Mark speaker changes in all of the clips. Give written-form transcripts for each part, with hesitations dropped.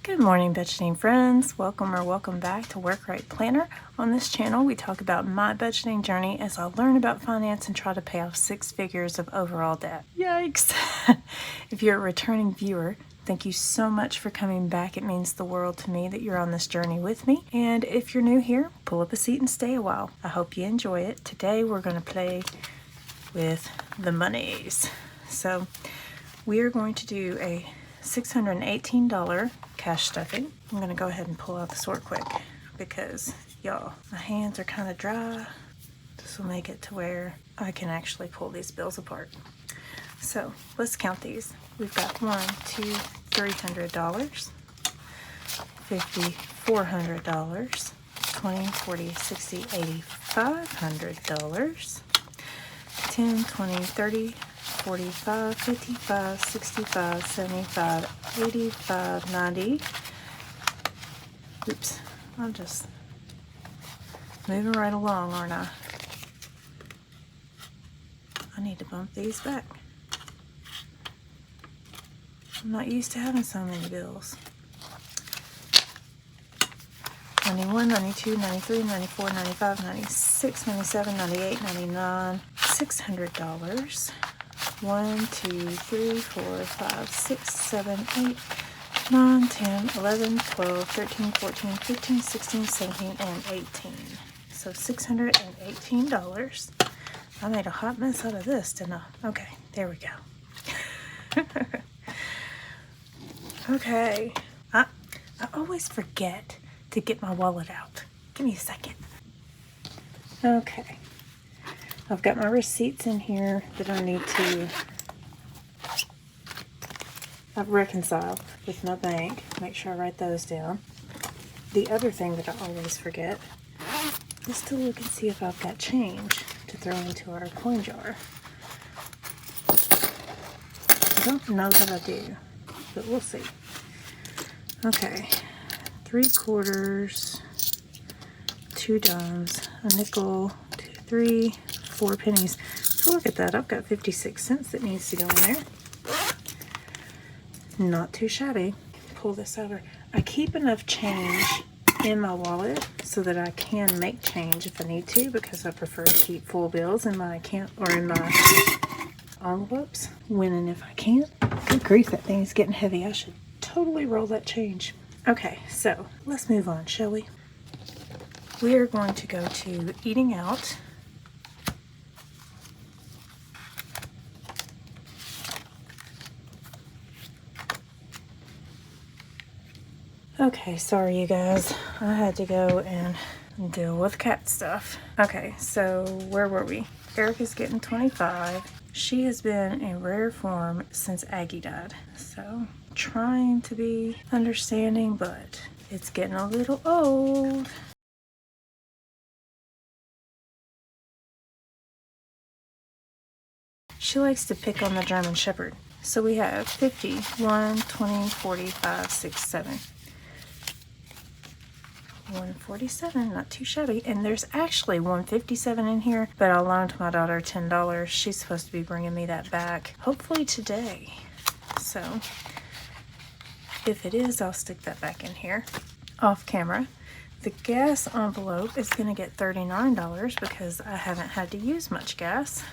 Speaker 1: Good morning, budgeting friends. Welcome back to Work Right Planner. On this channel, we talk about my budgeting journey as I learn about finance and try to pay off 6 figures of overall debt. Yikes! If you're a returning viewer, thank you so much for coming back. It means the world to me that you're on this journey with me. And if you're new here, pull up a seat and stay a while. I hope you enjoy it. Today, we're going to play with the monies. So, we are going to do a $618 cash stuffing. I'm gonna go ahead and pull out the sort quick because y'all, my hands are kind of dry. This will make it to where I can actually pull these bills apart. So let's count these. We've got $100, $200, $300, $50, $400, $20, $40, $60, $80, $500, $10, $20, $30, 45, 55, 65, 75, 85, 90. Oops, I'm just moving right along, aren't I? I need to bump these back. I'm not used to having so many bills. 91, 92, 93, 94, 95, 96, 97, 98, 99, $600. 1, 2, 3, 4, 5, 6, 7, 8, 9, 10, 11, 12, 13, 14, 15, 16, 17, and 18. So $618. I made a hot mess out of this, didn't I? Okay, there we go. Okay. I always forget to get my wallet out. Give me a second. Okay. I've got my receipts in here that I need to reconcile with my bank. Make sure I write those down. The other thing that I always forget is to look and see if I've got change to throw into our coin jar. I don't know that I do, but we'll see. Okay, 3 quarters, 2 dimes, a nickel, 2, 3, 4 pennies. So look at that. I've got 56 cents that needs to go in there. Not too shabby. Pull this over. I keep enough change in my wallet so that I can make change if I need to, because I prefer to keep full bills in my account or in my envelopes when and if I can. Good grief, that thing's getting heavy. I should totally roll that change. Okay, so let's move on, shall we? We are going to go to eating out. Okay, sorry you guys. I had to go and deal with cat stuff. Okay, so where were we? Erica's getting 25. She has been in rare form since Aggie died. So, trying to be understanding, but it's getting a little old. She likes to pick on the German Shepherd. So we have 50, 1, 20, 45, 6, 7. 147, not too shabby. And there's actually 157 in here, but I loaned my daughter $10. She's supposed to be bringing me that back, hopefully today. So if it is, I'll stick that back in here. Off camera, the gas envelope is going to get $39 because I haven't had to use much gas.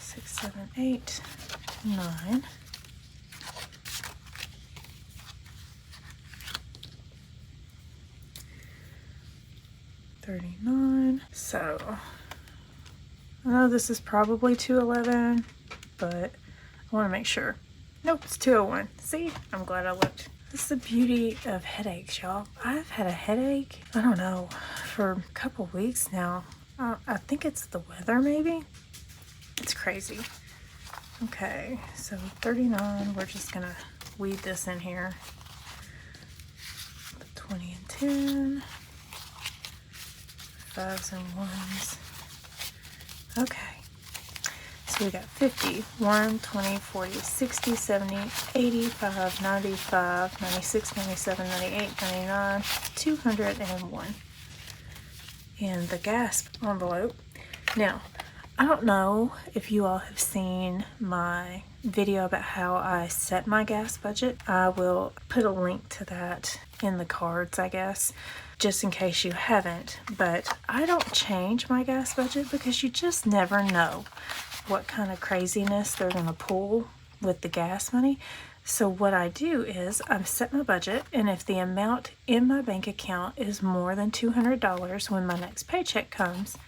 Speaker 1: 6, 7, 8, 9. $39. So I know this is probably $211, but I want to make sure. Nope, it's $201. See, I'm glad I looked. This is the beauty of headaches, y'all. I've had a headache, I don't know, for a couple weeks now. I think it's the weather, maybe. It's crazy. Okay, so 39. We're just gonna weed this in here. 20 and 10. 5s and 1s. Okay. So we got 50, 1, 20, 40, 60, 70, 85, 95, 96, 97, 98, 99, 201. In the gas envelope. Now, I don't know if you all have seen my video about how I set my gas budget. I will put a link to that in the cards, I guess, just in case you haven't. But I don't change my gas budget because you just never know what kind of craziness they're going to pull with the gas money. So what I do is I set my budget, and if the amount in my bank account is more than $200 when my next paycheck comes,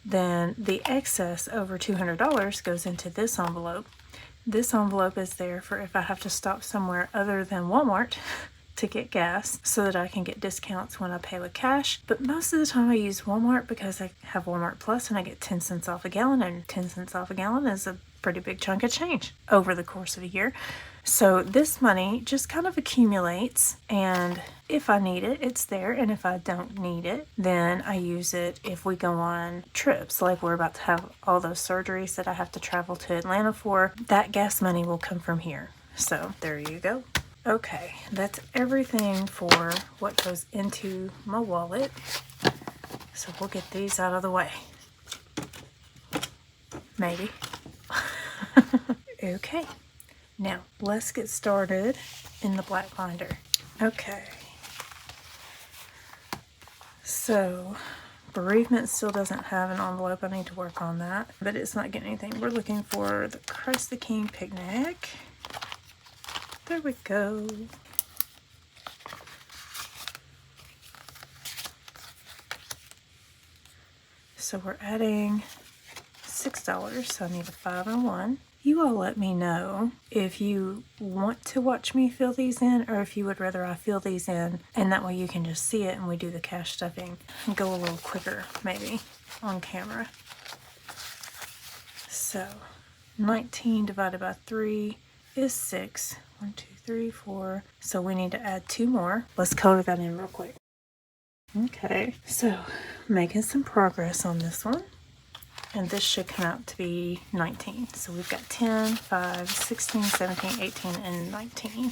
Speaker 1: then the excess over $200 goes into this envelope. This envelope is there for if I have to stop somewhere other than Walmart to get gas so that I can get discounts when I pay with cash. But most of the time I use Walmart because I have Walmart Plus and I get 10 cents off a gallon, and 10 cents off a gallon is a pretty big chunk of change over the course of a year. So this money just kind of accumulates, and if I need it, it's there, and if I don't need it, then I use it if we go on trips, like we're about to have all those surgeries that I have to travel to Atlanta for. That gas money will come from here. So there you go. Okay, that's everything for what goes into my wallet. So we'll get these out of the way. Maybe. Okay. Now, let's get started in the black binder. Okay. So, bereavement still doesn't have an envelope. I need to work on that, but it's not getting anything. We're looking for the Christ the King picnic. There we go. So we're adding $6, so I need a 5 and a 1. You all let me know if you want to watch me fill these in, or if you would rather I fill these in, and that way you can just see it and we do the cash stuffing and go a little quicker maybe on camera. So 19 divided by 3 is 6. 1, 2, 3, 4. So we need to add 2 more. Let's color that in real quick. Okay, so making some progress on this one. And this should come out to be 19. So we've got 10, 5, 16, 17, 18, and 19.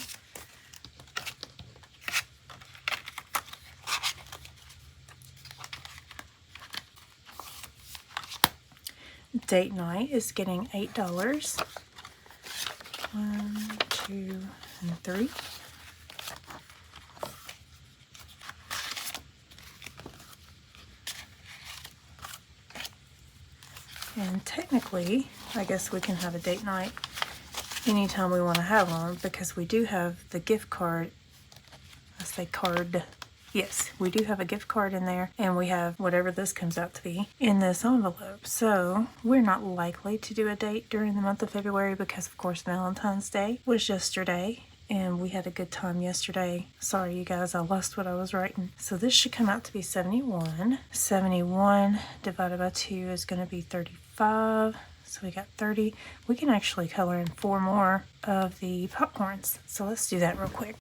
Speaker 1: Date night is getting $8. 1, 2, and 3. And technically, I guess we can have a date night anytime we want to have one, because we do have the gift card. I say card. Yes, we do have a gift card in there, and we have whatever this comes out to be in this envelope. So we're not likely to do a date during the month of February because, of course, Valentine's Day was yesterday. And we had a good time yesterday. Sorry, you guys, I lost what I was writing. So this should come out to be 71. 71 divided by 2 is going to be 35. So we got 30. We can actually color in 4 more of the popcorns. So let's do that real quick.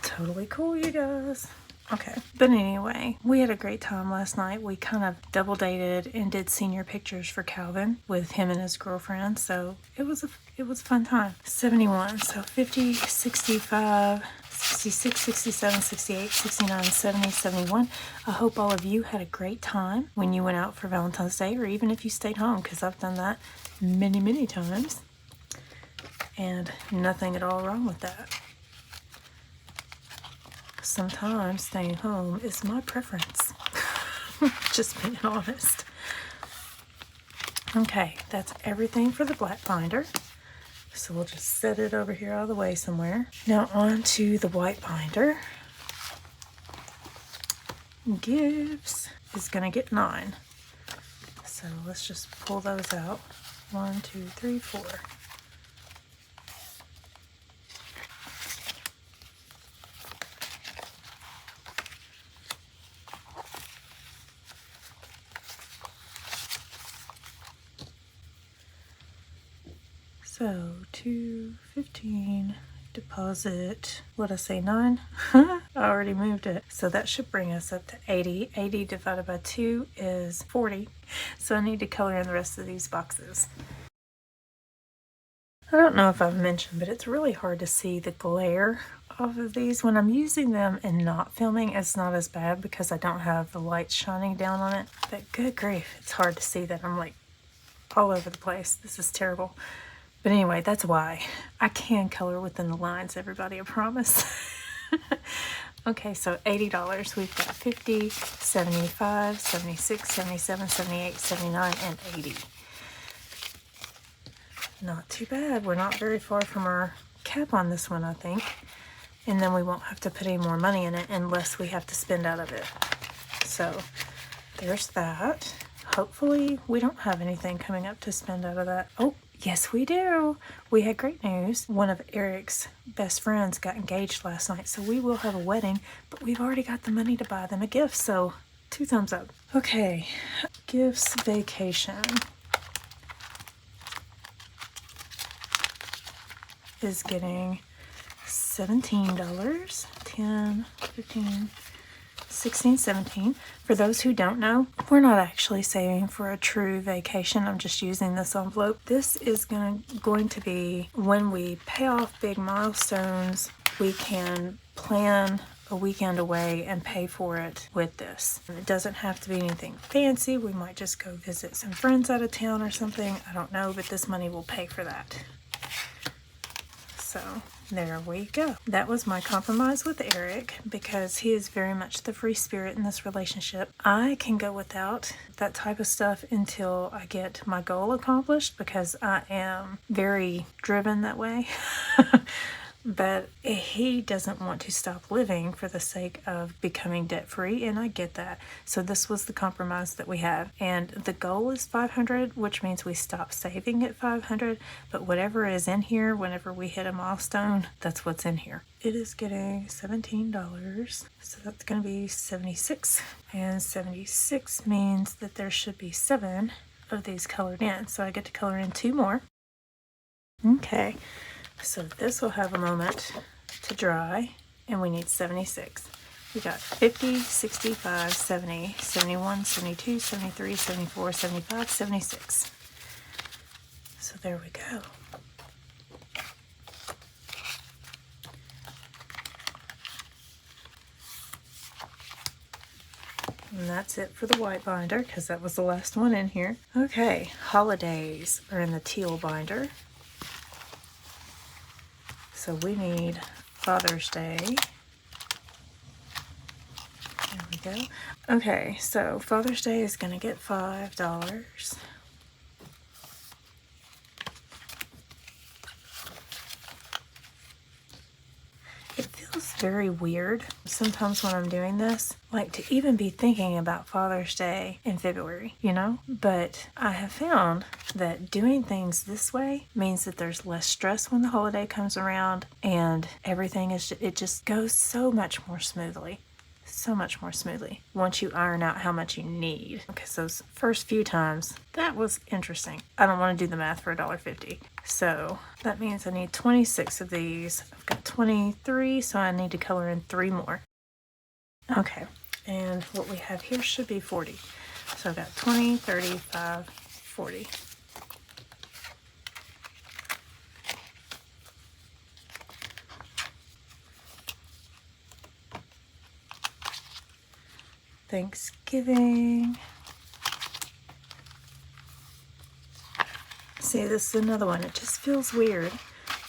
Speaker 1: Totally cool, you guys. Okay, but anyway, we had a great time last night. We kind of double dated and did senior pictures for Calvin with him and his girlfriend. So it was a fun time. 71, so 50, 65, 66, 67, 68, 69, 70, 71. I hope all of you had a great time when you went out for Valentine's Day, or even if you stayed home, because I've done that many, many times. And nothing at all wrong with that. Sometimes staying home is my preference. Just being honest. Okay, that's everything for the black binder. So we'll just set it over here out of the way somewhere. Now on to the white binder. Gifts is going to get 9. So let's just pull those out. 1, 2, 3, 4. So 215 deposit, what I say, 9? I already moved it. So that should bring us up to 80. 80 divided by 2 is 40. So I need to color in the rest of these boxes. I don't know if I've mentioned, but it's really hard to see the glare off of these. When I'm using them and not filming, it's not as bad because I don't have the light shining down on it. But good grief, it's hard to see that. I'm like all over the place. This is terrible. But anyway, that's why. I can color within the lines, everybody, I promise. Okay, so $80. We've got 50, 75, 76, 77, 78, 79, and 80. Not too bad. We're not very far from our cap on this one, I think. And then we won't have to put any more money in it unless we have to spend out of it. So there's that. Hopefully we don't have anything coming up to spend out of that. Oh, yes we do. We had great news. One of Eric's best friends got engaged last night, so we will have a wedding, but we've already got the money to buy them a gift, so 2 thumbs up. Okay, gifts, vacation is getting $17, 10, 15, 16, 17. For those who don't know, we're not actually saving for a true vacation. I'm just using this envelope. This is going to be when we pay off big milestones, we can plan a weekend away and pay for it with this. It doesn't have to be anything fancy. We might just go visit some friends out of town or something. I don't know, but this money will pay for that. So there we go. That was my compromise with Eric because he is very much the free spirit in this relationship. I can go without that type of stuff until I get my goal accomplished because I am very driven that way. But he doesn't want to stop living for the sake of becoming debt-free, and I get that. So this was the compromise that we have. And the goal is $500, which means we stop saving at $500, but whatever is in here, whenever we hit a milestone, that's what's in here. It is getting $17, so that's going to be $76. And 76 means that there should be 7 of these colored in, so I get to color in 2 more. Okay. So this will have a moment to dry, and we need 76. We got 50, 65, 70, 71, 72, 73, 74, 75, 76. So there we go. And that's it for the white binder, because that was the last one in here. Okay, holidays are in the teal binder. So we need Father's Day. There we go. Okay, so Father's Day is going to get $5. It feels very weird sometimes when I'm doing this, like to even be thinking about Father's Day in February, you know? But I have found that doing things this way means that there's less stress when the holiday comes around, and everything it just goes so much more smoothly. So much more smoothly once you iron out how much you need. Okay, so those first few times, that was interesting. I don't want to do the math for $1.50. So that means I need 26 of these. I've got 23, so I need to color in 3 more. Okay, and what we have here should be 40. So I've got 20, 35, 40. Thanksgiving. See, this is another one. It just feels weird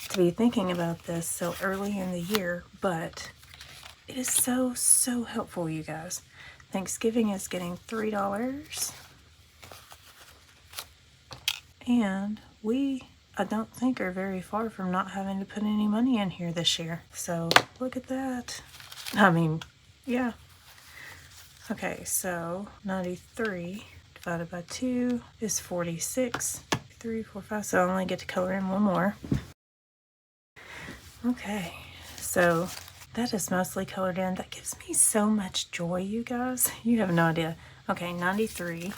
Speaker 1: to be thinking about this so early in the year, but it is so, so helpful, you guys. Thanksgiving is getting $3. And I don't think, are very far from not having to put any money in here this year. So look at that. I mean, yeah. Okay, so 93 divided by 2 is 46. 3, 4, 5, so I only get to color in 1 more. Okay, so that is mostly colored in. That gives me so much joy, you guys. You have no idea. Okay, 93.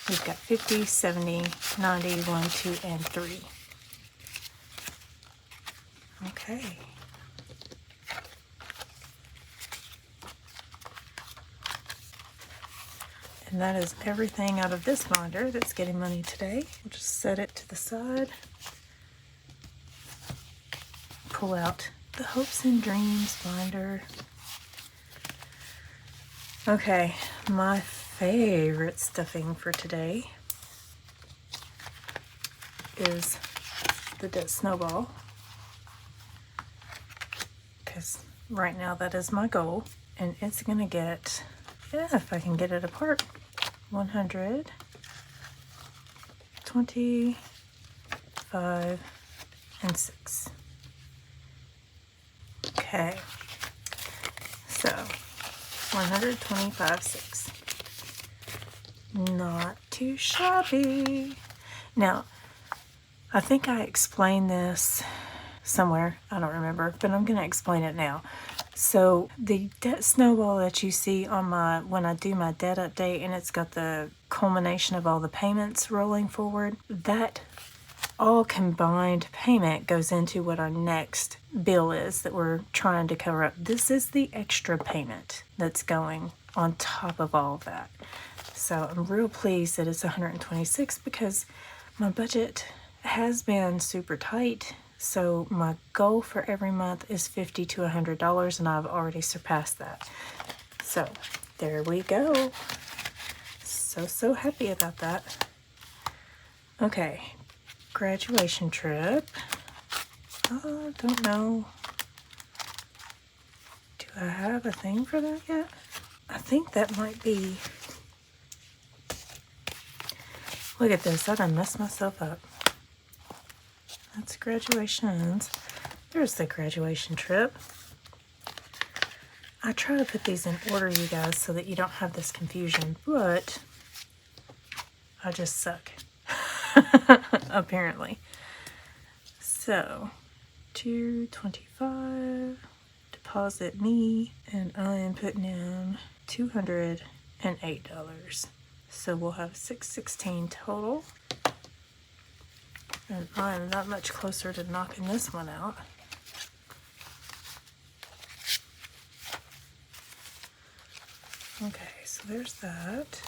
Speaker 1: We've got 50, 70, 90, 1, 2, and 3. Okay. And that is everything out of this binder that's getting money today. We'll just set it to the side. Pull out the Hopes and Dreams binder. Okay, my favorite stuffing for today is the debt snowball, because right now that is my goal, and it's gonna get, yeah, if I can get it apart, 100, 25, and 6. Okay, so 125, 6. Not too shabby. Now, I think I explained this somewhere, I don't remember, but I'm going to explain it now. So the debt snowball that you see on my, when I do my debt update, and it's got the culmination of all the payments rolling forward, that all combined payment goes into what our next bill is that we're trying to cover up. This is the extra payment that's going on top of all of that. So I'm real pleased that it's 126 because my budget has been super tight. So my goal for every month is $50 to $100, and I've already surpassed that. So there we go. So happy about that. Okay, graduation trip. Don't know. Do I have a thing for that yet? I think that might be... Look at this, I done messed myself up. That's graduations. There's the graduation trip. I try to put these in order, you guys, so that you don't have this confusion, but I just suck. Apparently. So, 225, deposit me, and I am putting in $208. So we'll have $616 total. And I'm not much closer to knocking this one out. Okay, so there's that.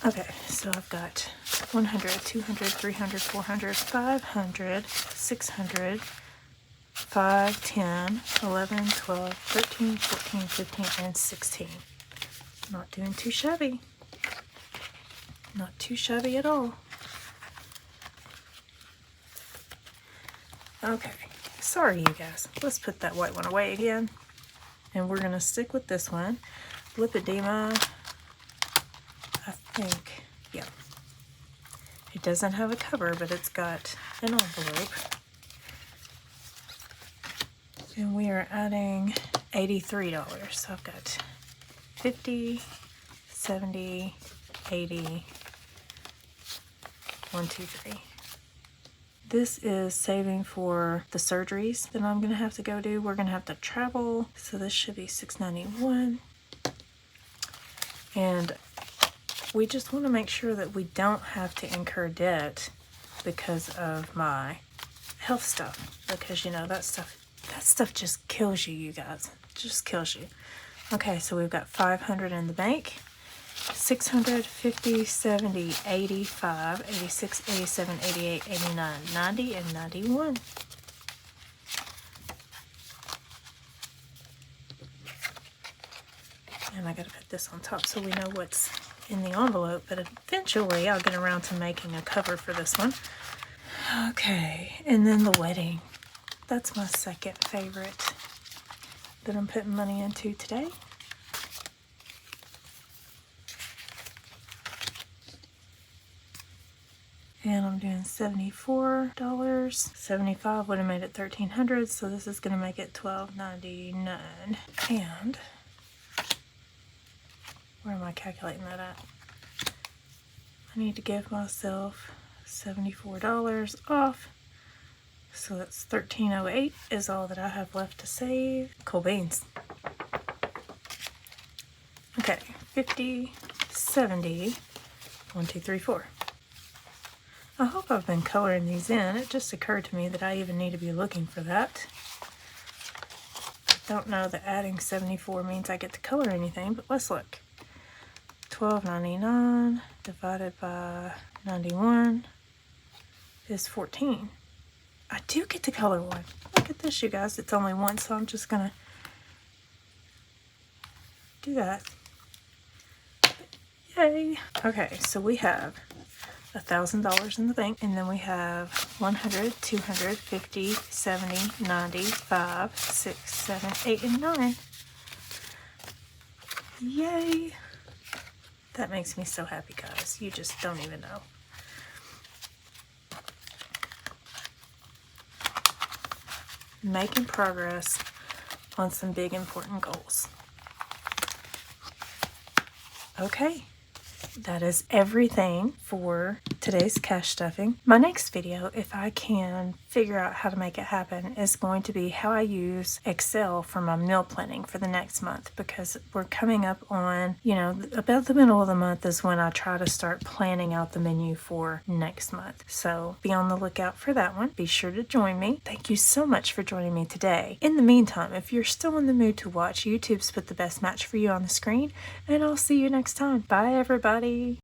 Speaker 1: Okay, so I've got 100, 200, 300, 400, 500, 600, 5, 10, 11, 12, 13, 14, 15, and 16. Not doing too shabby. Not too shabby at all. Okay, sorry you guys. Let's put that white one away again. And we're going to stick with this one. Lipedema, I think, yeah. It doesn't have a cover, but it's got an envelope. And we are adding $83. So I've got 50, 70, 80, 1, 2, 3. This is saving for the surgeries that I'm going to have to go do. We're going to have to travel. So this should be $691. And we just want to make sure that we don't have to incur debt because of my health stuff. Because, you know, that stuff just kills you, you guys. Just kills you. Okay, so we've got 500 in the bank, 600, 50, 70, 85, 86, 87, 88, 89, 90, and 91. And I gotta put this on top so we know what's in the envelope, but eventually I'll get around to making a cover for this one. Okay, and then the wedding. That's my second favorite that I'm putting money into today. And I'm doing $74. 75 would have made it $1,300, so this is going to make it $1,299. And where am I calculating that at? I need to give myself $74 off. So that's $1,308 is all that I have left to save. Cool beans. Okay, 50, 70, 1, 2, 3, 4. I hope I've been coloring these in. It just occurred to me that I even need to be looking for that. I don't know that adding 74 means I get to color anything, but let's look. $12.99 divided by 91 is 14. I do get to color one. Look at this, you guys. It's only one, so I'm just gonna do that. Yay! Okay, so we have $1,000 in the bank, and then we have 100, 250, 70, 90, 5, 6, 7, 8, and 9. Yay! That makes me so happy, guys. You just don't even know. Making progress on some big important goals. Okay, that is everything for today's cash stuffing. My next video, if I can figure out how to make it happen, is going to be how I use Excel for my meal planning for the next month, because we're coming up on, you know, about the middle of the month is when I try to start planning out the menu for next month. So be on the lookout for that one. Be sure to join me. Thank you so much for joining me today. In the meantime, if you're still in the mood to watch, YouTube's put the best match for you on the screen, and I'll see you next time. Bye, everybody.